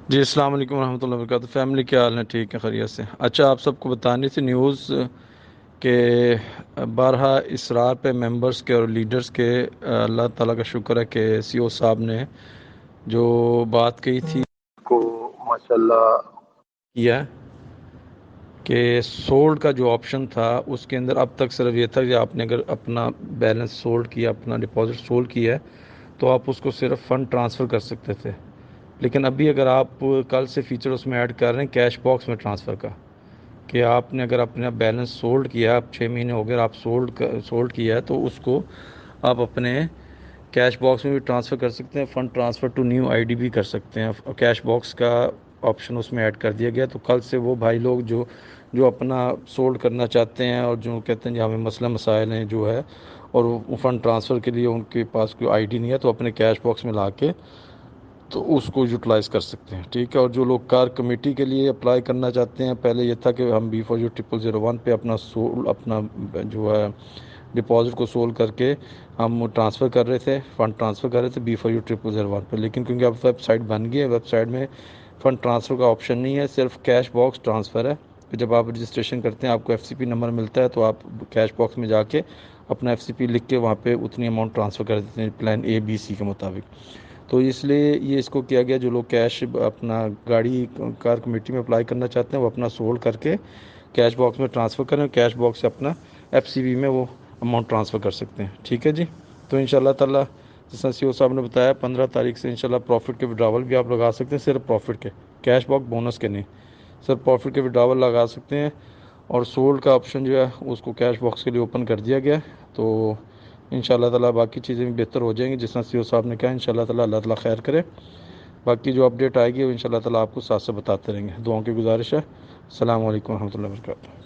جی السلام علیکم ورحمۃ اللہ وبرکاتہ۔ فیملی کیا حال ہے؟ ٹھیک ہے، خیریت سے؟ اچھا، آپ سب کو بتانی تھی نیوز کہ بارہا اسرار پہ ممبرز کے اور لیڈرز کے اللہ تعالیٰ کا شکر ہے کہ سی او صاحب نے جو بات کہی تھی کو ماشاءاللہ کیا کہ سولڈ کا جو آپشن تھا اس کے اندر اب تک صرف یہ تھا کہ آپ نے اگر اپنا بیلنس سولڈ کیا، اپنا ڈپازٹ سولڈ کیا ہے تو آپ اس کو صرف فنڈ ٹرانسفر کر سکتے تھے، لیکن ابھی اگر آپ کل سے فیچر اس میں ایڈ کر رہے ہیں کیش باکس میں ٹرانسفر کا، کہ آپ نے اگر اپنا بیلنس سولڈ کیا، اب 6 مہینے ہو گئے آپ سولڈ کیا ہے تو اس کو آپ اپنے کیش باکس میں بھی ٹرانسفر کر سکتے ہیں، fund transfer to new ID ڈی بھی کر سکتے ہیں۔ کیش باکس کا آپشن اس میں ایڈ کر دیا گیا، تو کل سے وہ بھائی لوگ جو اپنا سولڈ کرنا چاہتے ہیں اور جو کہتے ہیں جی ہمیں مسئلہ مسائل ہیں جو ہے اور وہ فنڈ ٹرانسفر کے لیے ان کے پاس کوئی آئی ڈی نہیں ہے، تو اپنے کیش باکس میں لا کے تو اس کو یوٹیلائز کر سکتے ہیں، ٹھیک ہے۔ اور جو لوگ کار کمیٹی کے لیے اپلائی کرنا چاہتے ہیں، پہلے یہ تھا کہ ہم B4U0001 پہ اپنا جو ہے ڈپازٹ کو سولڈ کر کے ہم ٹرانسفر کر رہے تھے، فنڈ ٹرانسفر کر رہے تھے B4U0001 پہ، لیکن کیونکہ اب ویب سائٹ بن گئی ہے، ویب سائٹ میں فنڈ ٹرانسفر کا آپشن نہیں ہے، صرف کیش باکس ٹرانسفر ہے۔ جب آپ رجسٹریشن کرتے ہیں آپ کو FCP نمبر ملتا ہے، تو آپ کیش باکس میں جا کے اپنا FCP لکھ کے وہاں پہ اتنی اماؤنٹ ٹرانسفر کر دیتے ہیں پلان ABC کے مطابق۔ تو اس لیے یہ اس کو کیا گیا، جو لوگ کیش اپنا گاڑی کار کمیٹی میں اپلائی کرنا چاہتے ہیں وہ اپنا سولڈ کر کے کیش باکس میں ٹرانسفر کریں، کیش باکس سے اپنا FCB میں وہ اماؤنٹ ٹرانسفر کر سکتے ہیں، ٹھیک ہے جی۔ تو ان شاء اللہ تعالیٰ جس طرح CO صاحب نے بتایا 15 تاریخ سے انشاءاللہ پروفٹ کے وڈراول بھی آپ لگا سکتے ہیں، صرف پروفٹ کے، کیش باکس بونس کے نہیں، صرف پروفٹ کے وڈراول لگا سکتے ہیں۔ اور سولڈ کا آپشن جو ہے اس کو کیش باکس کے لیے اوپن کر دیا گیا ہے، تو ان شاء اللہ تعالیٰ باقی چیزیں بھی بہتر ہو جائیں گی، جس طرح CO صاحب نے کہا ان شاء اللہ تعالیٰ اللہ تعالیٰ خیر کرے۔ باقی جو اپڈیٹ آئے گی وہ ان شاء اللہ تعالیٰ آپ کو ساتھ سے بتاتے رہیں گے۔ دعاؤں کی گزارش ہے۔ السلام علیکم ورحمۃ اللہ وبرکاتہ۔